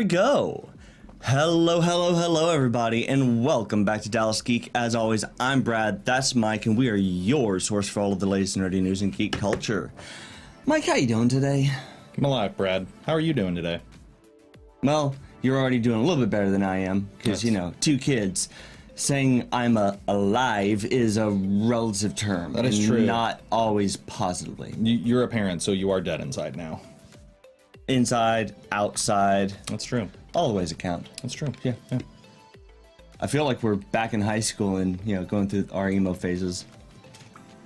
we go. Hello, everybody, and welcome back to Dallas Geek. As always, I'm Brad, that's Mike, and we are your source for all of the latest nerdy news and geek culture. Mike, how you doing today? I'm alive, Brad. How are you doing today? Well, you're already doing a little bit better than I am, because, you know, two kids. Saying I'm alive is a relative term. That is true. Not always positively. You're a parent, so you are dead inside now. Inside, outside. That's true. All the ways that count. That's true. Yeah. I feel like we're back in high school and, you know, going through our emo phases.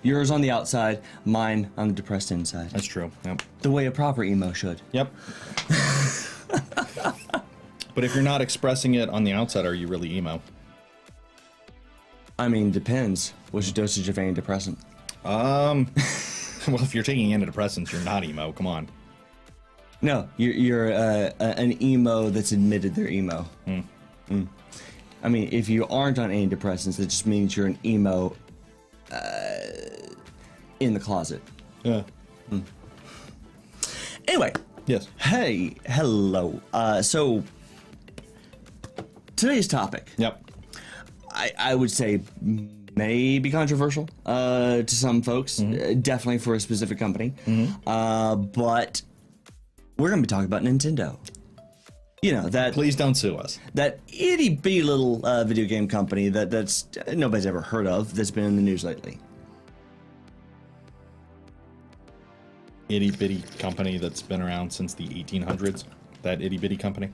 Yours on the outside, mine on the depressed inside. That's true. Yep. The way a proper emo should. Yep. But if you're not expressing it on the outside, are you really emo? I mean, depends. What's your dosage of antidepressant? Well, if you're taking antidepressants, you're not emo. Come on. No, you're an emo that's admitted they're emo. I mean, if you aren't on antidepressants, that just means you're an emo in the closet. Yeah. Anyway. Yes. Hey, hello. So, today's topic. Yep. I would say may be controversial to some folks, definitely for a specific company, but we're going to be talking about Nintendo. You know, that... Please don't sue us. That itty-bitty little video game company that's nobody's ever heard of that's been in the news lately. Itty-bitty company that's been around since the 1800s. That itty-bitty company.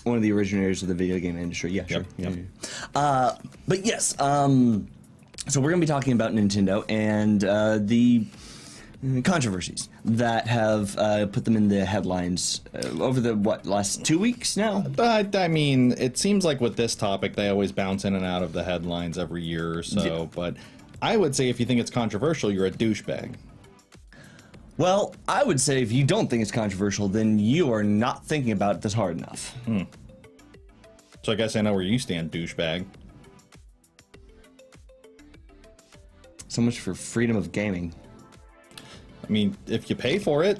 One of the originators of the video game industry. Yeah, sure. Yep. But yes, so we're going to be talking about Nintendo and the controversies that have put them in the headlines over the, last 2 weeks now? But, I mean, it seems like with this topic, they always bounce in and out of the headlines every year or so. Yeah. But I would say if you think it's controversial, you're a douchebag. Well, I would say if you don't think it's controversial, then you are not thinking about it this hard enough. So I guess I know where you stand, douchebag. So much for freedom of gaming. I mean, if you pay for it.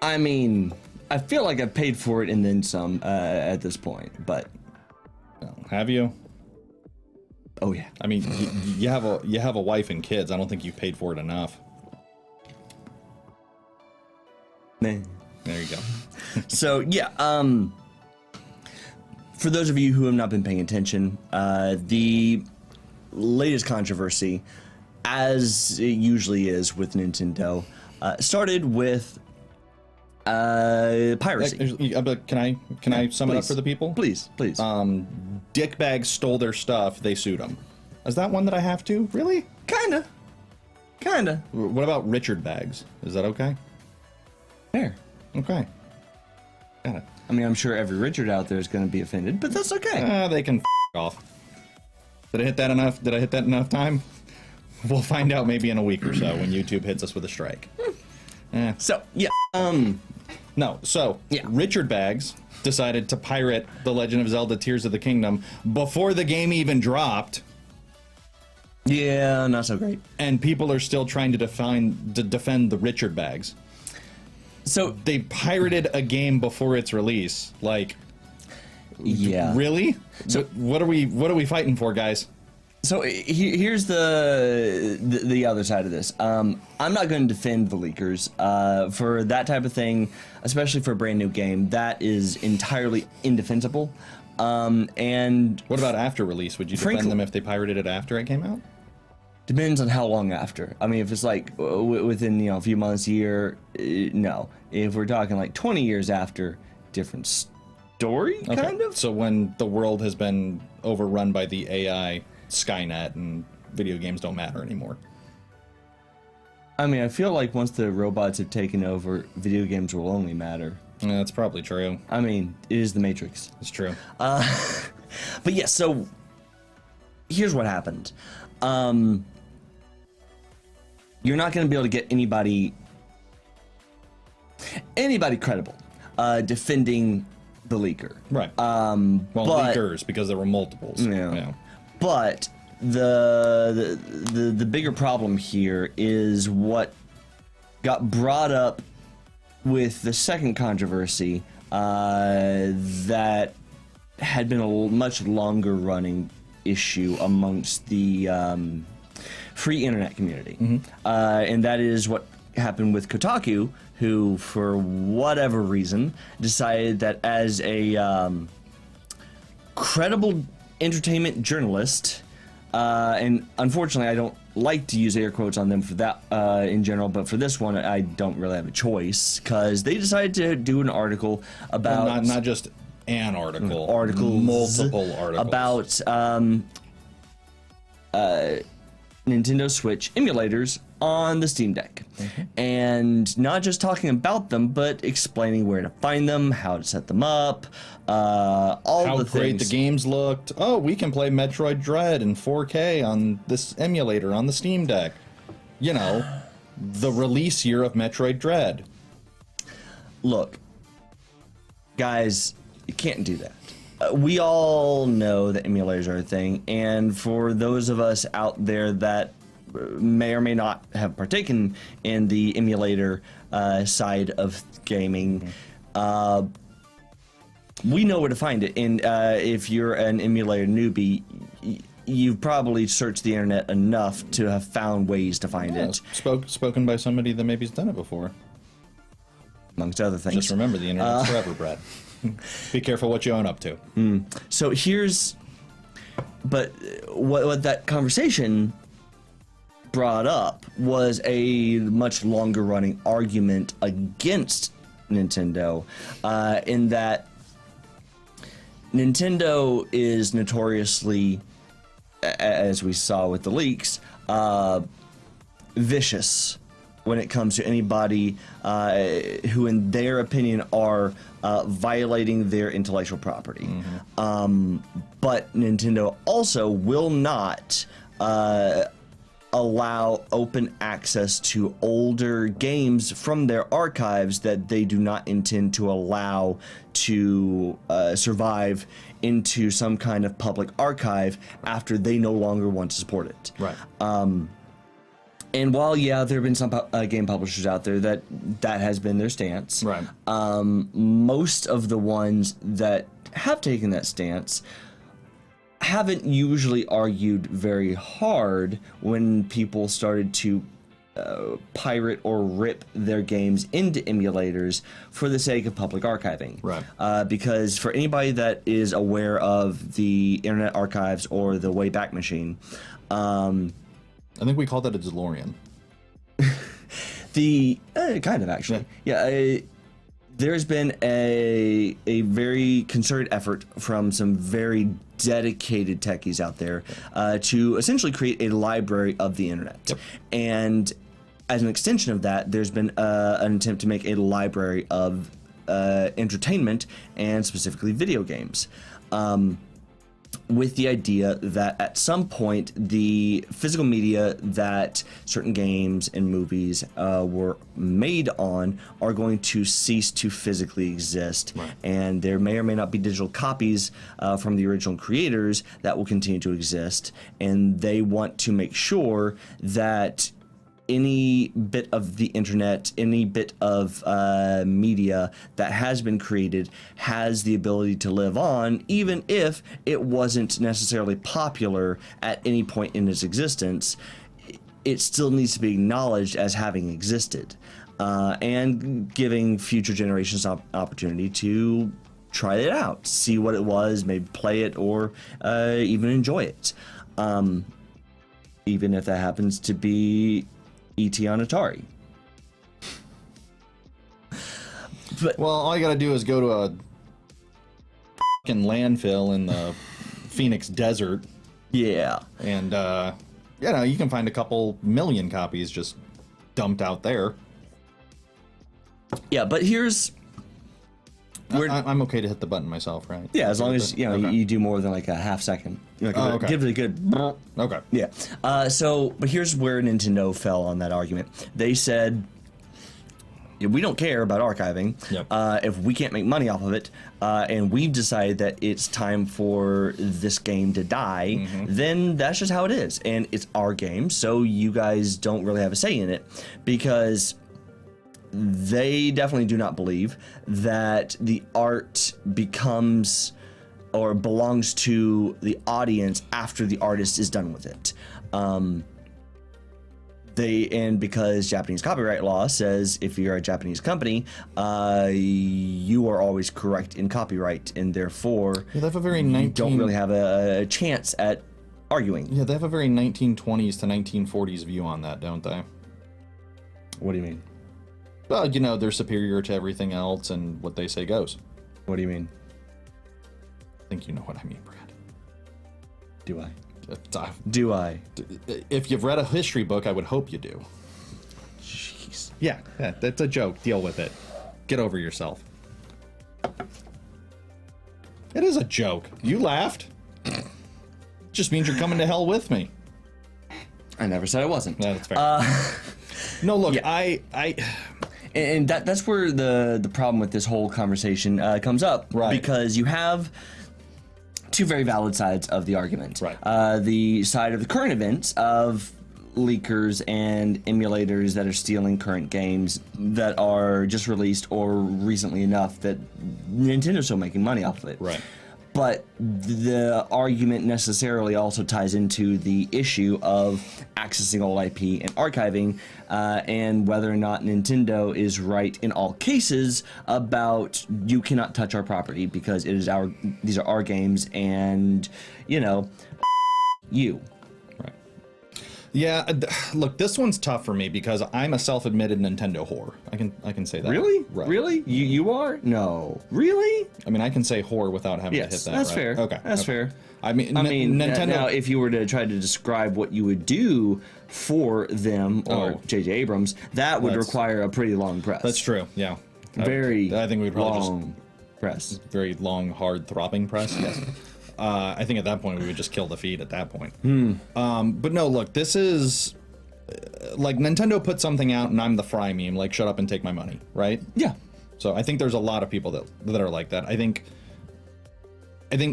I mean, I feel like I've paid for it and then some at this point, but... Have you? Oh yeah. I mean, you have a wife and kids. I don't think you've paid for it enough. Nah. There you go. So yeah, for those of you who have not been paying attention, the latest controversy, as it usually is with Nintendo, started with piracy. Can I sum it up for the people? Please. Dickbags stole their stuff. They sued them. Is that one that I have to? Really? Kinda. What about Richard Bags? Is that okay? Fair. Okay. Got it. I mean, I'm sure every Richard out there is going to be offended, but that's okay. They can off. Did I hit that enough? Did I hit that enough time? We'll find out maybe in a week or so when YouTube hits us with a strike. So, yeah. No, so, yeah. Richard Bags decided to pirate The Legend of Zelda Tears of the Kingdom before the game even dropped. Yeah, not so great. And people are still trying to defend the Richard Bags. So they pirated a game before its release. Like, yeah. Really? So what are we fighting for, guys? So here's the other side of this. I'm not going to defend the leakers for that type of thing, especially for a brand new game. That is entirely indefensible. And what about after release? Would you defend them if they pirated it after it came out? Depends on how long after. I mean, if it's like within a few months, year, no. If we're talking like 20 years after, different story, kind of. So when the world has been overrun by the AI Skynet and video games don't matter anymore. I mean, I feel like once the robots have taken over, video games will only matter. Yeah, that's probably true. I mean, it is the Matrix. It's true. But yeah, so here's what happened. You're not going to be able to get anybody credible defending the leaker. Right. Leakers, because there were multiples. Yeah. But the bigger problem here is what got brought up with the second controversy that had been a much longer running issue amongst the free internet community. And that is what happened with Kotaku, who, for whatever reason, decided that as a credible entertainment journalist, and unfortunately I don't like to use air quotes on them for that in general, but for this one I don't really have a choice, because they decided to do an article about... Well, not just an article. Articles. Multiple articles. About Nintendo Switch emulators on the Steam Deck. And not just talking about them, but explaining where to find them, how to set them up, all how the great things. the games looked. Oh, we can play Metroid Dread in 4K on this emulator on the Steam Deck. You know, the release year of Metroid Dread. Look, guys, you can't do that. We all know that emulators are a thing, and for those of us out there that may or may not have partaken in the emulator side of gaming, we know where to find it. And if you're an emulator newbie, you've probably searched the internet enough to have found ways to find it. Spoken by somebody that maybe's done it before. Amongst other things. Just remember, the internet's forever, Brett. Be careful what you own up to. So here's... But what that conversation brought up was a much longer running argument against Nintendo, in that Nintendo is notoriously, as we saw with the leaks, vicious when it comes to anybody who, in their opinion, are violating their intellectual property. But Nintendo also will not allow open access to older games from their archives that they do not intend to allow to survive into some kind of public archive after they no longer want to support it. Right. And while, yeah, there have been some game publishers out there that has been their stance. Right. Most of the ones that have taken that stance haven't usually argued very hard when people started to pirate or rip their games into emulators for the sake of public archiving. Right. Because for anybody that is aware of the Internet Archives or the Wayback Machine, I think we call that a DeLorean. the kind of actually, yeah. There's been a very concerted effort from some very dedicated techies out there to essentially create a library of the internet. Yep. And as an extension of that, there's been an attempt to make a library of entertainment and specifically video games. With the idea that at some point the physical media that certain games and movies were made on are going to cease to physically exist. Right. And there may or may not be digital copies from the original creators that will continue to exist, and they want to make sure that any bit of the internet, any bit of media that has been created has the ability to live on, even if it wasn't necessarily popular at any point in its existence. It still needs to be acknowledged as having existed, and giving future generations opportunity to try it out, see what it was, maybe play it, or even enjoy it, even if that happens to be E.T. on Atari. But, well, all you gotta do is go to a fucking landfill in the Phoenix desert. Yeah. And, you know, you can find a couple million copies just dumped out there. Yeah, but here's... I'm okay to hit the button myself, right? Yeah, as long as, you know, okay. you do more than like a half second. Like, okay. Give it a good... Okay. Yeah. But here's where Nintendo fell on that argument. They said, we don't care about archiving. Yep. If we can't make money off of it, and we've decided that it's time for this game to die, then that's just how it is. And it's our game, so you guys don't really have a say in it. Because they definitely do not believe that the art becomes or belongs to the audience after the artist is done with it. Because Japanese copyright law says if you're a Japanese company, you are always correct in copyright, and therefore they have a very you don't really have a chance at arguing. Yeah, they have a very 1920s to 1940s view on that, don't they? What do you mean? Well, they're superior to everything else, and what they say goes. What do you mean? I think you know what I mean, Brad. Do I? Do I? If you've read a history book, I would hope you do. Jeez. Yeah, that's a joke. Deal with it. Get over yourself. It is a joke. You laughed. Just means you're coming to hell with me. I never said I wasn't. No, that's fair. No, look, yeah. And that's where the problem with this whole conversation comes up. Right. Because you have two very valid sides of the argument. Right. The side of the current events of leakers and emulators that are stealing current games that are just released or recently enough that Nintendo's still making money off of it. Right. But the argument necessarily also ties into the issue of accessing old IP and archiving, and whether or not Nintendo is right in all cases about you cannot touch our property because it is these are our games, and you. Right. Yeah, look, this one's tough for me because I'm a self-admitted Nintendo whore. I can say that. Really? Right. Really? You are? No. Really? I mean, I can say whore without having to hit that. That's right? fair. Okay. That's fair. I mean, Nintendo. Now, if you were to try to describe what you would do for them or J.J. Abrams, that would require a pretty long press. That's true. Yeah. I think we'd probably long press. Very long, hard, throbbing press. Yes. I think at that point we would just kill the feed at that point. But no, look, this is like Nintendo put something out and I'm the fry meme, like shut up and take my money, right? Yeah. So I think there's a lot of people that are like that. I think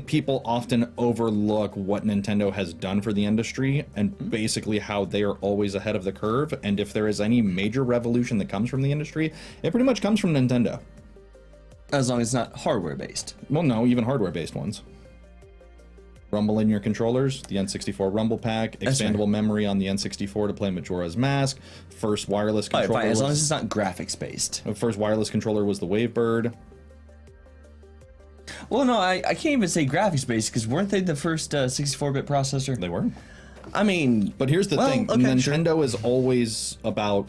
people often overlook what Nintendo has done for the industry and basically how they are always ahead of the curve. And if there is any major revolution that comes from the industry, it pretty much comes from Nintendo. As long as it's not hardware based. Well, no, even hardware based ones. Rumble in your controllers, the N64 Rumble Pack, expandable memory on the N64 to play Majora's Mask, first wireless controller. Fine, as long as it's not graphics based. The first wireless controller was the Wavebird. Well, no, I can't even say graphics based because weren't they the first 64-bit processor? They were. I mean, but here's the thing: okay, Nintendo is always about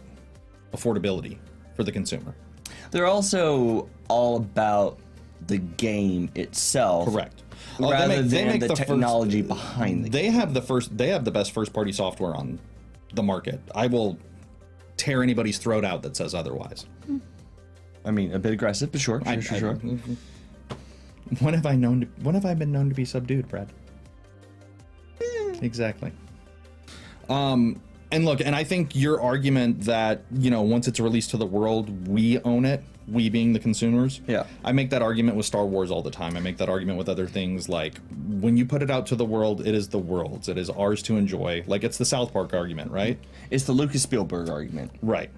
affordability for the consumer. They're also all about the game itself. Correct. Rather than the technology behind the game. They have the best first-party software on the market. I will tear anybody's throat out that says otherwise. I mean, a bit aggressive, but sure. When have I been known to be subdued, Brad? Exactly. And look, and I think your argument that, once it's released to the world, we own it, we being the consumers. Yeah. I make that argument with Star Wars all the time. I make that argument with other things like when you put it out to the world, it is the world's. It is ours to enjoy. Like it's the South Park argument, right? It's the Lucas Spielberg argument. Right.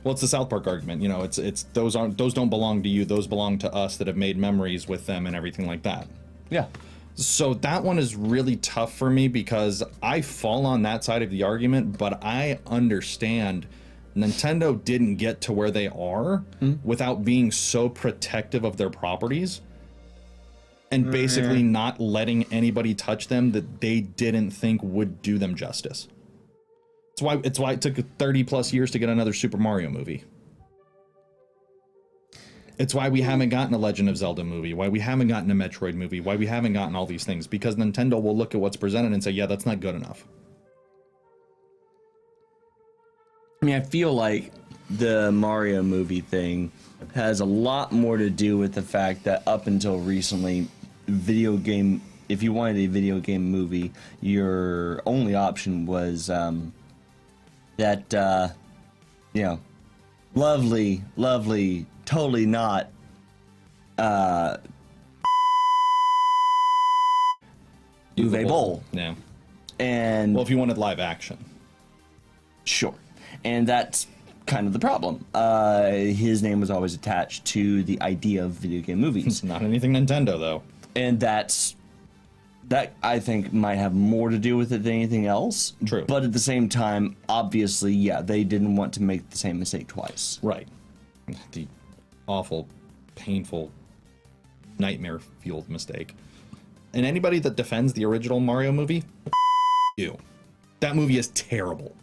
Well, it's the South Park argument. It's those don't belong to you. Those belong to us that have made memories with them and everything like that. Yeah. So that one is really tough for me because I fall on that side of the argument, but I understand Nintendo didn't get to where they are without being so protective of their properties and basically not letting anybody touch them that they didn't think would do them justice. It's why it took 30 plus years to get another Super Mario movie. It's why we haven't gotten a Legend of Zelda movie, why we haven't gotten a Metroid movie, why we haven't gotten all these things, because Nintendo will look at what's presented and say, yeah, that's not good enough. I mean, I feel like the Mario movie thing has a lot more to do with the fact that up until recently, if you wanted a video game movie, your only option was lovely, totally not Uwe Boll. Yeah. And well, if you wanted live action. Sure. And that's kind of the problem. His name was always attached to the idea of video game movies. It's not anything Nintendo, though. And that I think might have more to do with it than anything else. True. But at the same time, obviously, yeah, they didn't want to make the same mistake twice. Right. The awful, painful, nightmare-fueled mistake. And anybody that defends the original Mario movie, you. That movie is terrible.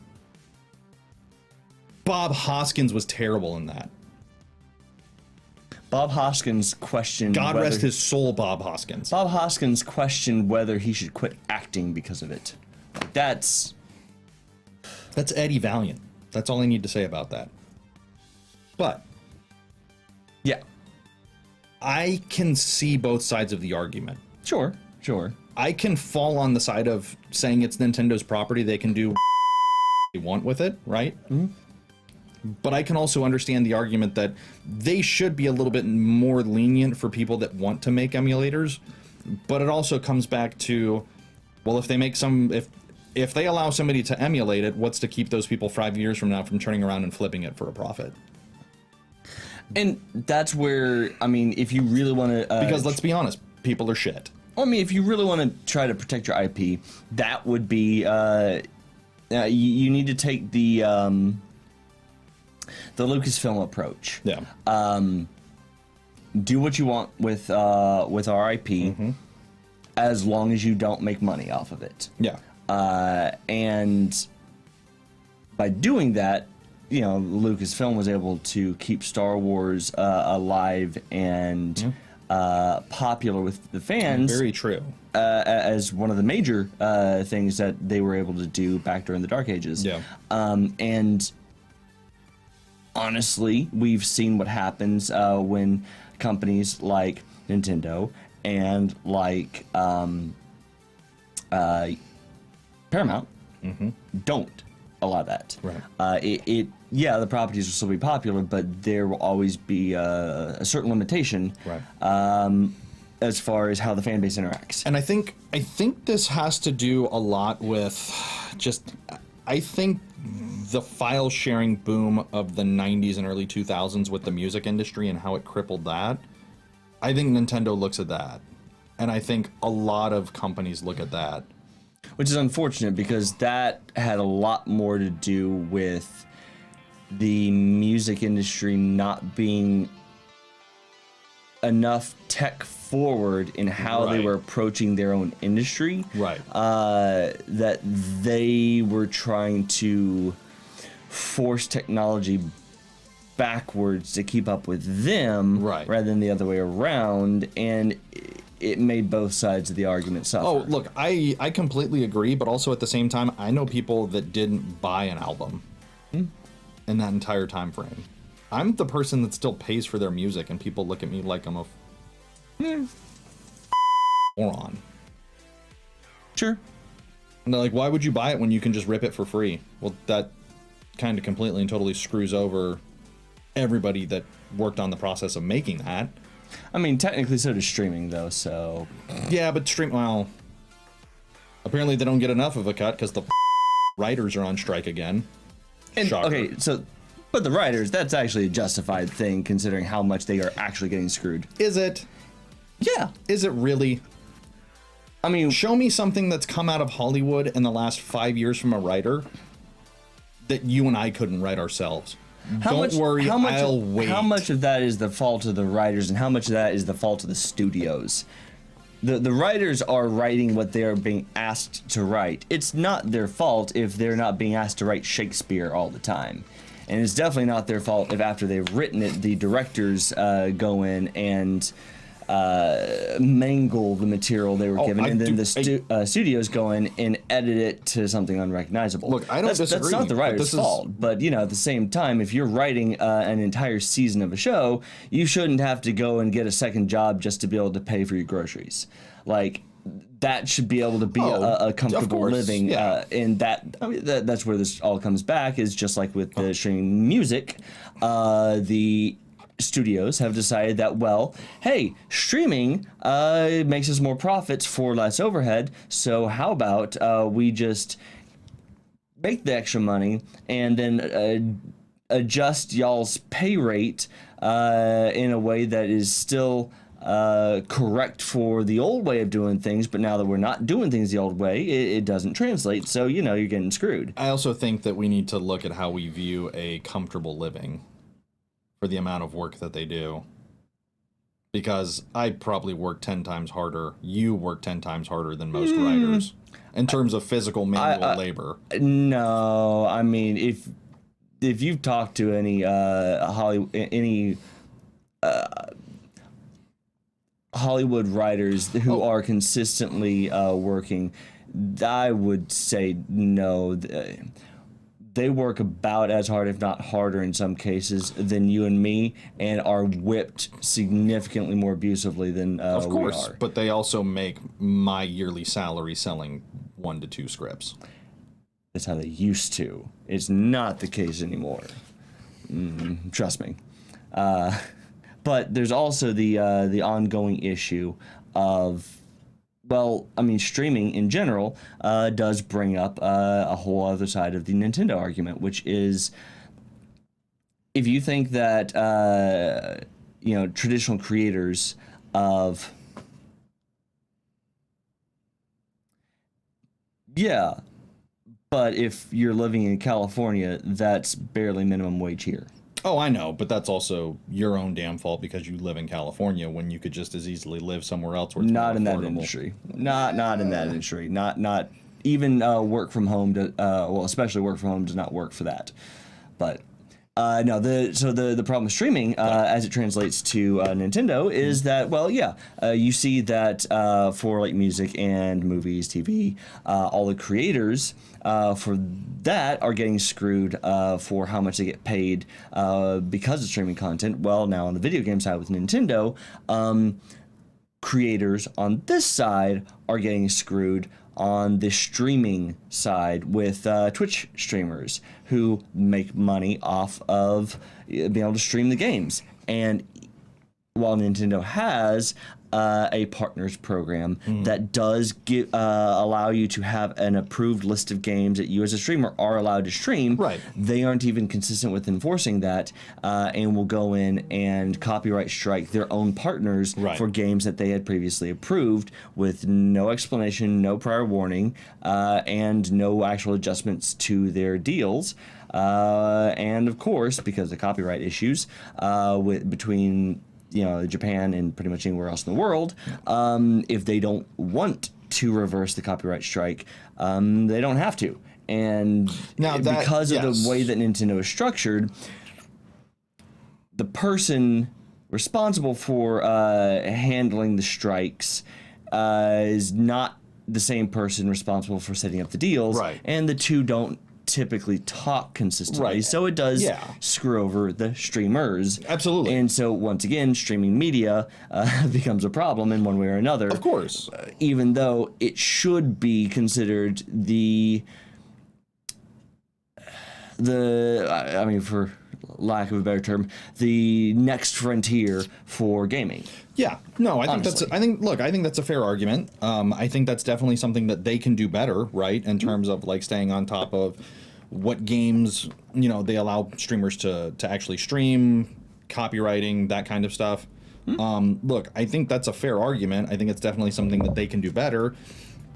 Bob Hoskins was terrible in that. Bob Hoskins questioned God rest his soul, Bob Hoskins. Bob Hoskins questioned whether he should quit acting because of it. That's Eddie Valiant. That's all I need to say about that. But yeah. I can see both sides of the argument. Sure. I can fall on the side of saying it's Nintendo's property. They can do what they want with it, right? Mm-hmm. But I can also understand the argument that they should be a little bit more lenient for people that want to make emulators. But it also comes back to, well, if they make if they allow somebody to emulate it, what's to keep those people 5 years from now from turning around and flipping it for a profit? And that's where, I mean, if you really want to... because let's be honest, people are shit. I mean, if you really want to try to protect your IP, that would be... you need to take the Lucasfilm approach. Yeah. Do what you want with our IP, mm-hmm. as long as you don't make money off of it. Yeah. And by doing that, you know, Lucasfilm was able to keep Star Wars alive and popular with the fans. Very true. As one of the major things that they were able to do back during the Dark Ages. Yeah. And honestly, we've seen what happens when companies like Nintendo and like Paramount don't allow that. Right. Yeah, the properties will still be popular, but there will always be a certain limitation. Right. As far as how the fan base interacts. And I think this has to do a lot with I think the file sharing boom of the 90s and early 2000s with the music industry and how it crippled that. I think Nintendo looks at that. And I think a lot of companies look at that. Which is unfortunate because that had a lot more to do with the music industry not being enough tech forward in how they were approaching their own industry. Right. That they were trying to force technology backwards to keep up with them, rather than the other way around, and it made both sides of the argument suffer. Oh, look, I completely agree, but also at the same time, I know people that didn't buy an album in that entire time frame. I'm the person that still pays for their music, and people look at me like I'm a moron. Sure. And they're like, why would you buy it when you can just rip it for free? Well, that kind of completely and totally screws over everybody that worked on the process of making that. I mean, technically so does streaming, though, so... Yeah, but well... Apparently they don't get enough of a cut because the writers are on strike again. And, Shocker. okay, so... But the writers, that's actually a justified thing, considering how much they are actually getting screwed. Is it? Yeah. Is it really? I mean... Show me something that's come out of Hollywood in the last 5 years from a writer that you and I couldn't write ourselves. Don't worry, I'll wait. How much of that is the fault of the writers, and how much of that is the fault of the studios? The writers are writing what they are being asked to write. It's not their fault if they're not being asked to write Shakespeare all the time. And it's definitely not their fault if after they've written it, the directors go in and mangle the material they were given, and then the studios go in and edit it to something unrecognizable. Look, I don't disagree. That's not the writer's fault, but you know, at the same time, if you're writing an entire season of a show, you shouldn't have to go and get a second job just to be able to pay for your groceries. Like, that should be able to be a comfortable living, and that's where this all comes back. Is just like with the streaming music, the studios have decided that, well, hey, streaming makes us more profits for less overhead, so how about we just make the extra money and then adjust y'all's pay rate in a way that is still correct for the old way of doing things, but now that we're not doing things the old way, it doesn't translate, so you're getting screwed. I also think that we need to look at how we view a comfortable living for the amount of work that they do. Because I probably work 10 times harder. You work 10 times harder than most writers in terms of physical manual labor. No, I mean, if you've talked to any Hollywood writers who are consistently working, I would say no. They work about as hard, if not harder in some cases, than you and me, and are whipped significantly more abusively than of course, we are. But they also make my yearly salary selling 1 to 2 scripts. That's how they used to. It's not the case anymore. Trust me. But there's also the ongoing issue of, well, I mean, streaming in general does bring up a whole other side of the Nintendo argument, which is if you think that traditional creators of but if you're living in California, that's barely minimum wage here. Oh, I know, but that's also your own damn fault because you live in California when you could just as easily live somewhere else where it's not more in affordable. that industry. Not in that industry. Not even work from home. Especially work from home does not work for that. But no, the problem with streaming as it translates to Nintendo is that, well, you see that for like music and movies, TV, all the creators for that are getting screwed for how much they get paid because of streaming content. Well, now on the video game side with Nintendo, creators on this side are getting screwed on the streaming side with Twitch streamers who make money off of being able to stream the games. And while Nintendo has a partners program that does allow you to have an approved list of games that you as a streamer are allowed to stream, right, they aren't even consistent with enforcing that and will go in and copyright strike their own partners for games that they had previously approved with no explanation, no prior warning, and no actual adjustments to their deals. And of course, because of copyright issues between Japan and pretty much anywhere else in the world, if they don't want to reverse the copyright strike, they don't have to. And now because of the way that Nintendo is structured, the person responsible for handling the strikes is not the same person responsible for setting up the deals, and the two don't typically talk consistently, so it does screw over the streamers. Absolutely. And so once again, streaming media becomes a problem in one way or another. Of course. Even though it should be considered I mean, for lack of a better term, the next frontier for gaming. Yeah, no, I think that's a fair argument. I think that's definitely something that they can do better, right? In terms of like staying on top of what games, they allow streamers to actually stream, copywriting, that kind of stuff. Look, I think that's a fair argument. I think it's definitely something that they can do better.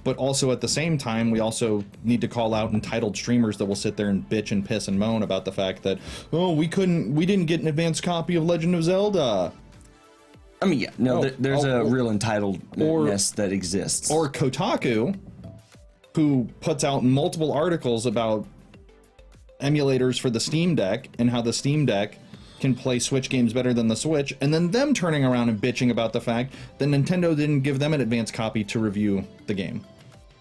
But also at the same time, we also need to call out entitled streamers that will sit there and bitch and piss and moan about the fact that, we didn't get an advanced copy of Legend of Zelda. I mean, there's a real entitledness that exists. Or Kotaku, who puts out multiple articles about emulators for the Steam Deck and how the Steam Deck can play Switch games better than the Switch, and then them turning around and bitching about the fact that Nintendo didn't give them an advanced copy to review the game.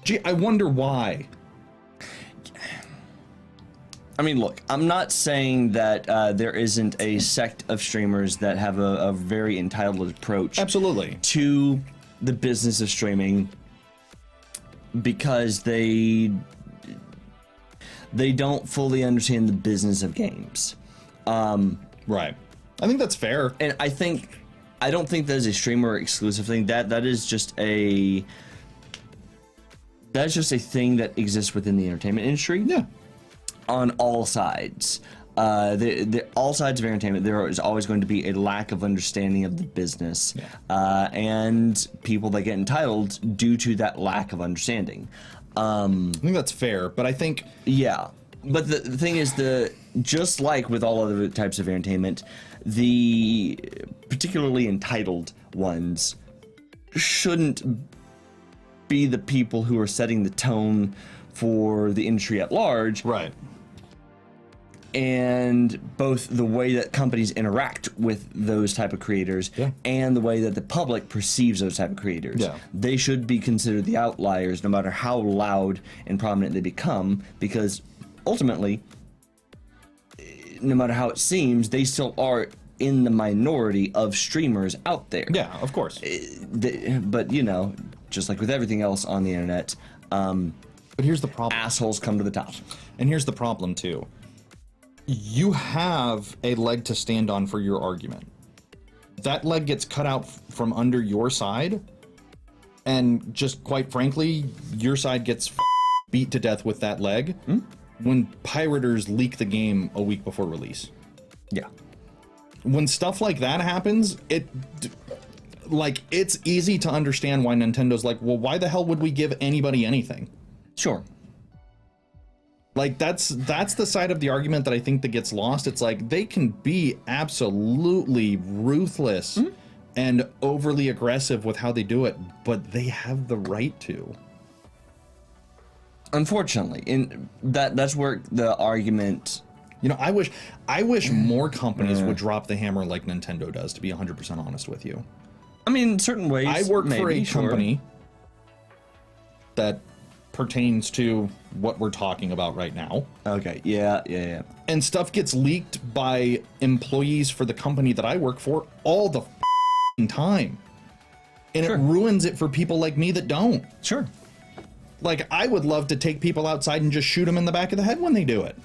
Gee, I wonder why. I mean, look, I'm not saying that there isn't a sect of streamers that have a very entitled approach absolutely to the business of streaming because they don't fully understand the business of games. Right. I think that's fair. And I don't think that is a streamer exclusive thing. That is just a thing that exists within the entertainment industry. Yeah. On all sides. all sides of entertainment, there is always going to be a lack of understanding of the business, and people that get entitled due to that lack of understanding. I think that's fair, but I think But the thing is, just like with all other types of entertainment, the particularly entitled ones shouldn't be the people who are setting the tone for the industry at large. Right. And both the way that companies interact with those type of creators and the way that the public perceives those type of creators. They should be considered the outliers no matter how loud and prominent they become, because ultimately, no matter how it seems, they still are in the minority of streamers out there. Yeah, of course. But, you know, just like with everything else on the internet, but here's the problem. Assholes come to the top. And here's the problem, too. You have a leg to stand on for your argument. That leg gets cut out from under your side, and just quite frankly, your side gets beat to death with that leg when pirators leak the game a week before release. Yeah. When stuff like that happens, it's easy to understand why Nintendo's like, well, why the hell would we give anybody anything? Sure. Like, that's the side of the argument that I think that gets lost. It's like, they can be absolutely ruthless and overly aggressive with how they do it, but they have the right to. Unfortunately, that's where the argument... You know, I wish more companies would drop the hammer like Nintendo does, to be 100% honest with you. I mean, in certain ways, I work for a company that pertains to what we're talking about right now. Okay, yeah. And stuff gets leaked by employees for the company that I work for all the time. And it ruins it for people like me that don't. Sure. Like, I would love to take people outside and just shoot them in the back of the head when they do it.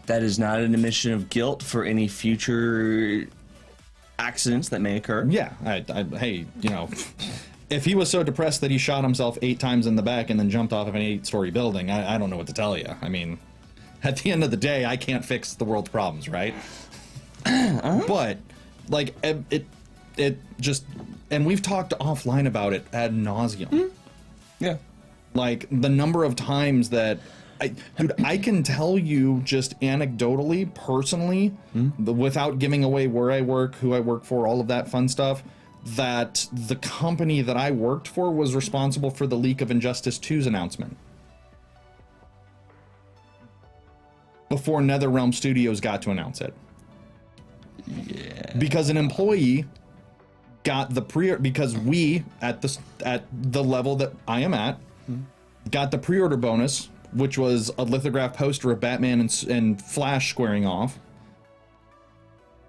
That is not an admission of guilt for any future accidents that may occur. Yeah, hey, you know, if he was so depressed that he shot himself 8 times in the back and then jumped off of an 8-story building, I don't know what to tell you. I mean, at the end of the day, I can't fix the world's problems, right? But, like, it just, and we've talked offline about it ad nauseum. Yeah. Like, the number of times that dude, I can tell you just anecdotally, personally, without giving away where I work, who I work for, all of that fun stuff, that the company that I worked for was responsible for the leak of Injustice 2's announcement. Before NetherRealm Studios got to announce it. Yeah. Because an employee got the because we, at the level that I am at, got the pre-order bonus, which was a lithograph poster of Batman and Flash squaring off,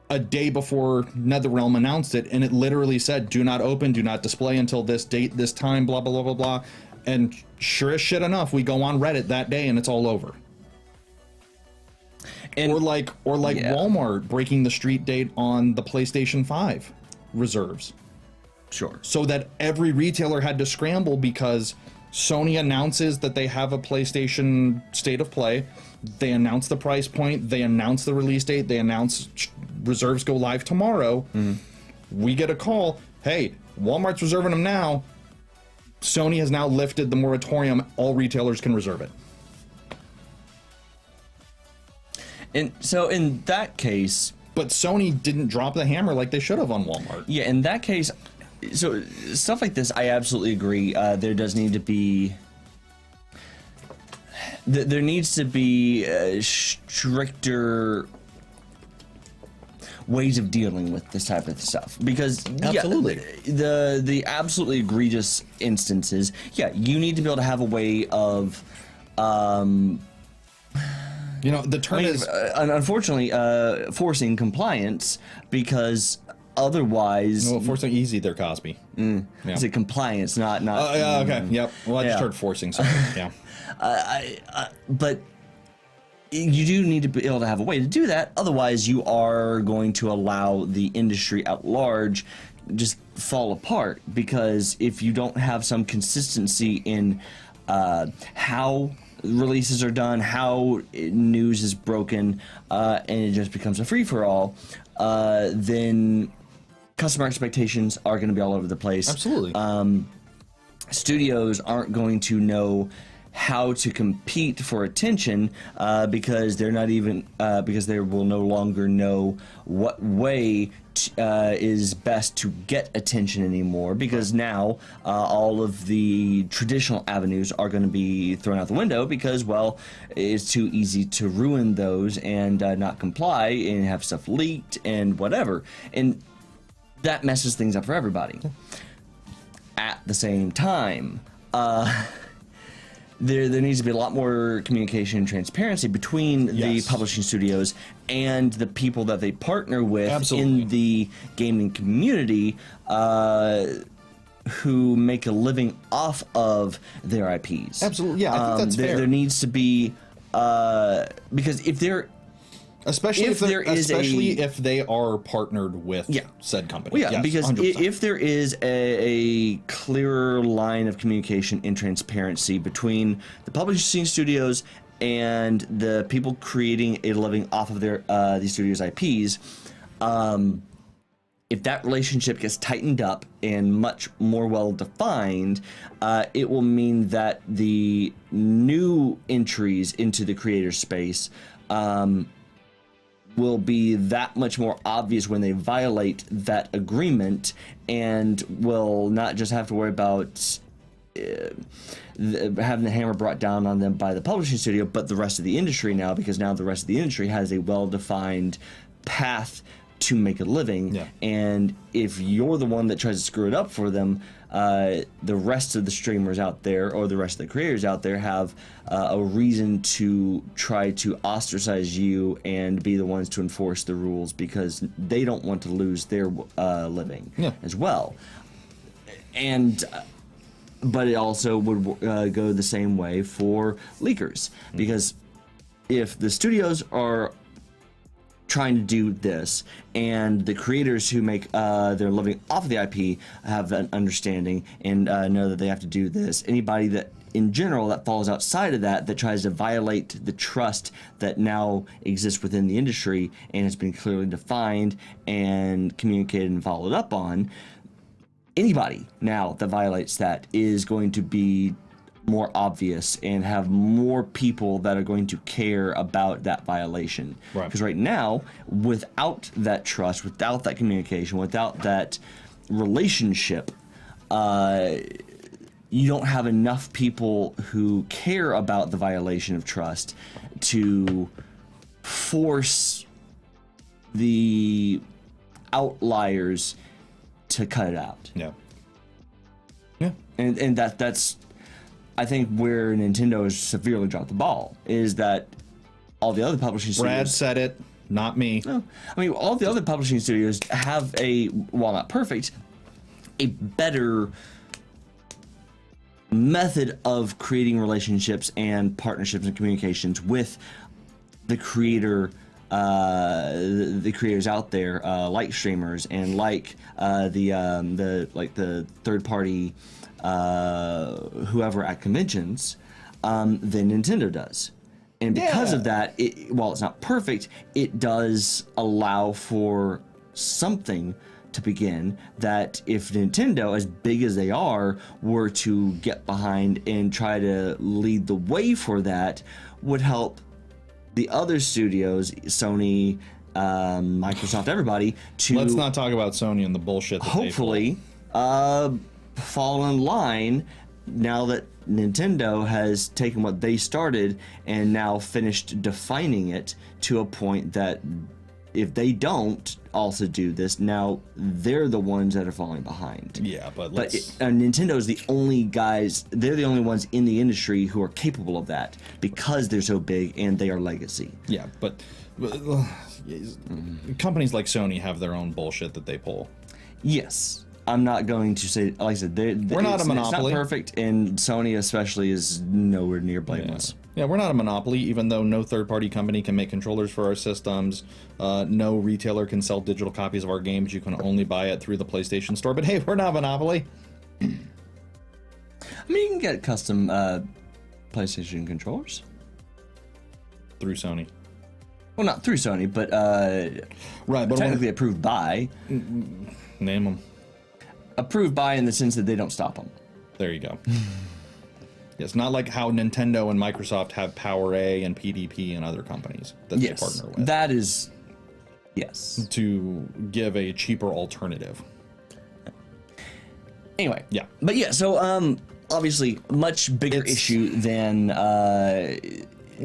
a day before NetherRealm announced it, and it literally said, do not open, do not display until this date, this time, blah, blah, blah, blah, blah. And sure as shit enough, we go on Reddit that day and it's all over. And, or like Walmart breaking the street date on the PlayStation 5 reserves. Sure. So that every retailer had to scramble because Sony announces that they have a PlayStation State of Play. They announce the price point. They announce the release date. They announce reserves go live tomorrow. We get a call. Hey, Walmart's reserving them now. Sony has now lifted the moratorium. All retailers can reserve it. And so in that case... But Sony didn't drop the hammer like they should have on Walmart. Yeah, in that case... So stuff like this, I absolutely agree. There does need to be... There needs to be stricter ways of dealing with this type of stuff, because absolutely, the absolutely egregious instances, you need to be able to have a way of, you know, the term is unfortunately forcing compliance, because otherwise, no, forcing easy there, Cosby. Is it compliance, not? Okay, yep. Well, I just heard forcing. So yeah. But you do need to be able to have a way to do that. Otherwise, you are going to allow the industry at large just fall apart. Because if you don't have some consistency in how releases are done, how news is broken, and it just becomes a free-for-all, then customer expectations are going to be all over the place. Absolutely. Studios aren't going to know how to compete for attention because they're not even because they will no longer know what way is best to get attention anymore, because now all of the traditional avenues are going to be thrown out the window because, well, it's too easy to ruin those and not comply and have stuff leaked and whatever, and that messes things up for everybody. At the same time, there needs to be a lot more communication and transparency between the publishing studios and the people that they partner with in the gaming community who make a living off of their IPs. Absolutely, yeah, I think that's fair. There needs to be, because if they're Especially if they are partnered with said company. Well, yeah, because 100%. if there is a clearer line of communication and transparency between the publishing studios and the people creating a living off of their these studios' IPs, if that relationship gets tightened up and much more well defined, it will mean that the new entries into the creator space will be that much more obvious when they violate that agreement, and will not just have to worry about having the hammer brought down on them by the publishing studio, but the rest of the industry now, because now the rest of the industry has a well-defined path to make a living. And if you're the one that tries to screw it up for them, the rest of the streamers out there or the rest of the creators out there have a reason to try to ostracize you and be the ones to enforce the rules, because they don't want to lose their living as well. And but it also would go the same way for leakers, because if the studios are trying to do this, and the creators who make their living off of the IP have an understanding and know that they have to do this, anybody that in general that falls outside of that tries to violate the trust that now exists within the industry and has been clearly defined and communicated and followed up on, anybody now that violates that is going to be more obvious and have more people that are going to care about that violation. Because right now, without that trust, without that communication, without that relationship, you don't have enough people who care about the violation of trust to force the outliers to cut it out. And that's I think where Nintendo has severely dropped the ball, is that all the other publishing studios... Brad said it, not me. No, I mean, all the other publishing studios have a, while not perfect, a better method of creating relationships and partnerships and communications with the creators out there, like streamers and like the third party whoever at conventions, than Nintendo does. And because of that, while it's not perfect, it does allow for something to begin that if Nintendo, as big as they are, were to get behind and try to lead the way for that, would help the other studios, Sony, Microsoft, everybody, to... Let's not talk about Sony and the bullshit that hopefully fall in line now that Nintendo has taken what they started and now finished defining it to a point that if they don't also do this, now they're the ones that are falling behind. Yeah, but Nintendo's the only guys, they're the only ones in the industry who are capable of that because they're so big and they are legacy. Yeah, but companies like Sony have their own bullshit that they pull. Yes. I'm not going to say, like I said, we're not a monopoly. It's not perfect, and Sony especially is nowhere near blameless. Yeah, we're not a monopoly, even though no third-party company can make controllers for our systems. No retailer can sell digital copies of our games. You can only buy it through the PlayStation Store. But hey, we're not a monopoly. I mean, you can get custom PlayStation controllers. Through Sony. Well, not through Sony, but Right, but technically approved by. Name them. Approved by in the sense that they don't stop them. There you go. It's not like how Nintendo and Microsoft have Power A and PDP and other companies that they partner with. That is, yes. To give a cheaper alternative. Anyway. Yeah. But yeah, so obviously much bigger issue than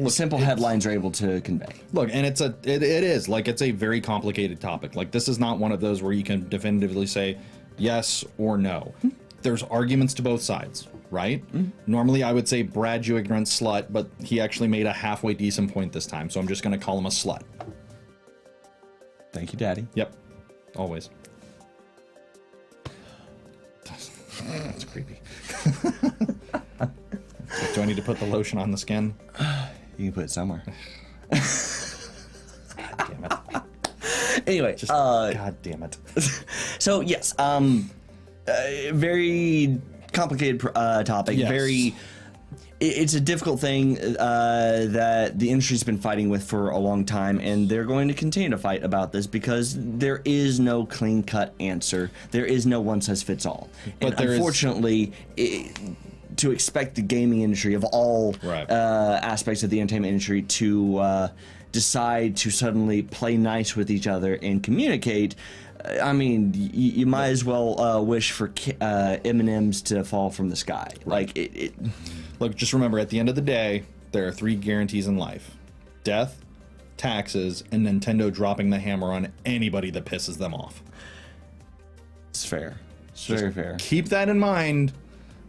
simple headlines are able to convey. Look, and it is like it's a very complicated topic. Like this is not one of those where you can definitively say yes or no. There's arguments to both sides, right? Normally I would say Brad, you ignorant slut, but he actually made a halfway decent point this time, so I'm just going to call him a slut. Thank you, Daddy. Yep. Always. That's creepy. Do I need to put the lotion on the skin? You can put it somewhere. Damn it. Anyway, God damn it. So yes, very complicated topic. Yes. It's a difficult thing that the industry's been fighting with for a long time, and they're going to continue to fight about this because there is no clean-cut answer. There is no one-size-fits-all. But and unfortunately, to expect the gaming industry of all aspects of the entertainment industry to decide to suddenly play nice with each other and communicate, I mean, you might as well wish for M&Ms to fall from the sky. Like it. Look, just remember, at the end of the day, there are 3 guarantees in life: death, taxes, and Nintendo dropping the hammer on anybody that pisses them off. It's fair. It's very fair. Keep that in mind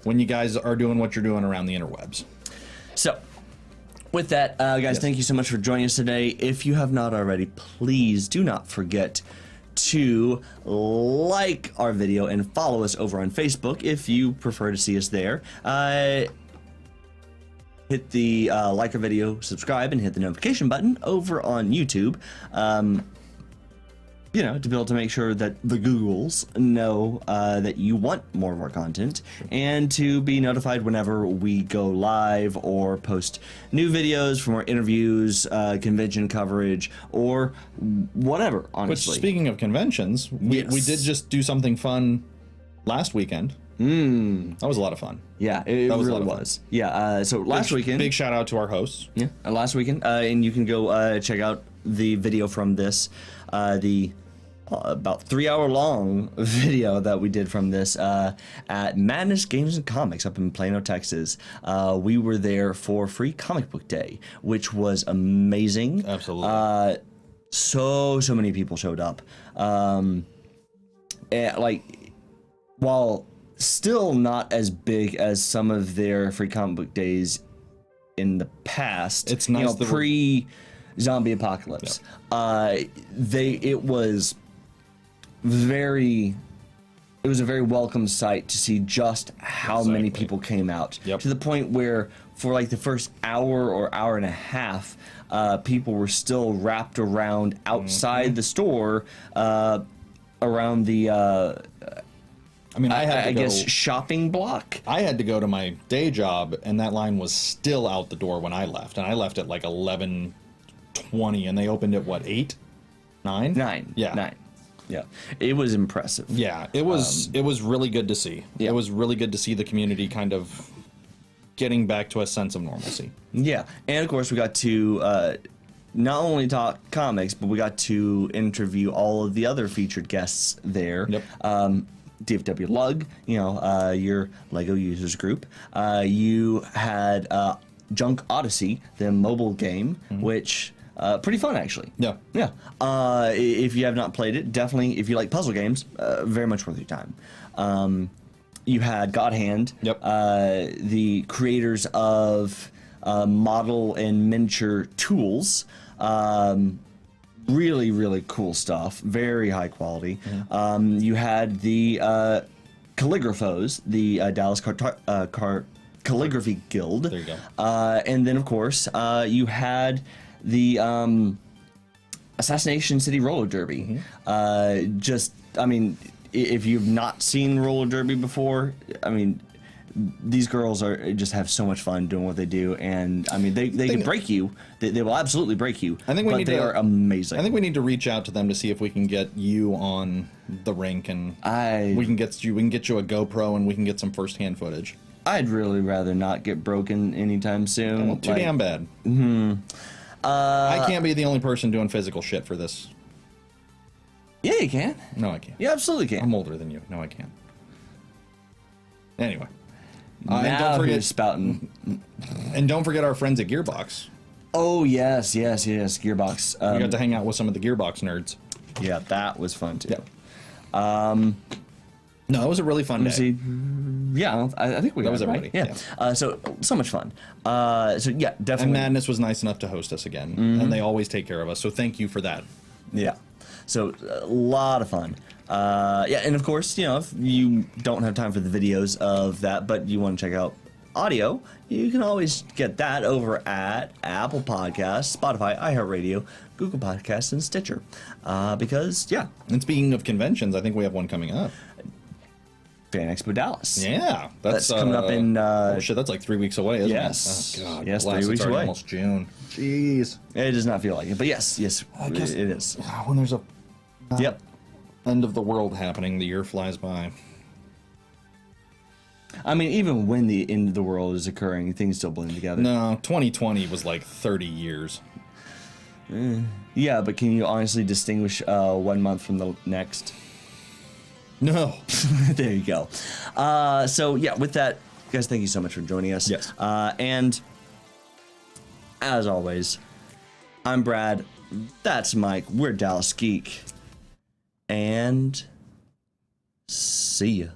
when you guys are doing what you're doing around the interwebs. So, with that, guys, thank you so much for joining us today. If you have not already, please do not forget to like our video and follow us over on Facebook if you prefer to see us there. Hit the like our video, subscribe, and hit the notification button over on YouTube. You know, to be able to make sure that the Googles know that you want more of our content, and to be notified whenever we go live or post new videos for more interviews, convention coverage, or whatever, honestly. Which, speaking of conventions, we did just do something fun last weekend. That was a lot of fun. Yeah, it really was. Yeah, so last weekend... Big shout out to our hosts. Yeah, last weekend. And you can go check out the video from this, the about 3-hour long video that we did from this at Madness Games and Comics up in Plano, Texas. We were there for Free Comic Book Day, which was amazing. Absolutely. So many people showed up. And, like, while still not as big as some of their Free Comic Book Days in the past, it's nice, pre-zombie apocalypse. It was a very welcome sight to see just how many people came out, to the point where for like the first hour or hour and a half, people were still wrapped around outside the store, around the I guess shopping block. I had to go to my day job, and that line was still out the door when I left, and I left at like 11:20, and they opened at what, 8, 9? 9. Yeah, 9. Yeah, it was impressive. Yeah, it was really good to see. Yeah. It was really good to see the community kind of getting back to a sense of normalcy. Yeah, and of course we got to not only talk comics, but we got to interview all of the other featured guests there. Yep. DFW Lug, your Lego users group. You had Junk Odyssey, the mobile game, which pretty fun actually. Yeah. Yeah. If you have not played it, definitely. If you like puzzle games, very much worth your time. You had God Hand, the creators of model and miniature tools. Really cool stuff. Very high quality. You had the Calligraphos, the Dallas Calligraphy Guild. There you go. And then, of course, you had the Assassination City Roller Derby. If you've not seen roller derby before, these girls just have so much fun doing what they do, and I mean, they can break you. They will absolutely break you. I think we but need they are amazing. I think we need to reach out to them to see if we can get you on the rink, and we can get you a GoPro, and we can get some first-hand footage. I'd really rather not get broken anytime soon. Well, too damn bad. Mm-hmm. I can't be the only person doing physical shit for this. Yeah, you can. No, I can't. You absolutely can. I'm older than you. No, I can't. Anyway. And don't forget spouting. And don't forget our friends at Gearbox. Oh, yes. Gearbox. We got to hang out with some of the Gearbox nerds. Yeah, that was fun, too. Yeah. No, it was a really fun day. See. Yeah, I think we got was it, right? everybody. Yeah. So much fun. So, yeah, definitely. And Madness was nice enough to host us again. And they always take care of us. So thank you for that. Yeah. So a lot of fun. Yeah, and of course, you know, if you don't have time for the videos of that, but you want to check out audio, you can always get that over at Apple Podcasts, Spotify, iHeartRadio, Google Podcasts, and Stitcher. Because, yeah. And speaking of conventions, I think we have one coming up. Fan Expo Dallas. Yeah. That's coming up in... oh, shit, that's like 3 weeks away, isn't yes. it? Oh, God. Yes, bless, 3 weeks it's away. Almost June. Jeez. It does not feel like it, but yes, I guess, it is. When there's a Yep. end of the world happening, the year flies by. I mean, even when the end of the world is occurring, things still blend together. No, 2020 was like 30 years. Yeah, but can you honestly distinguish 1 month from the next? No. There you go. So, yeah, with that, guys, thank you so much for joining us. Yes. And as always, I'm Brad. That's Mike. We're Dallas Geek. And see ya.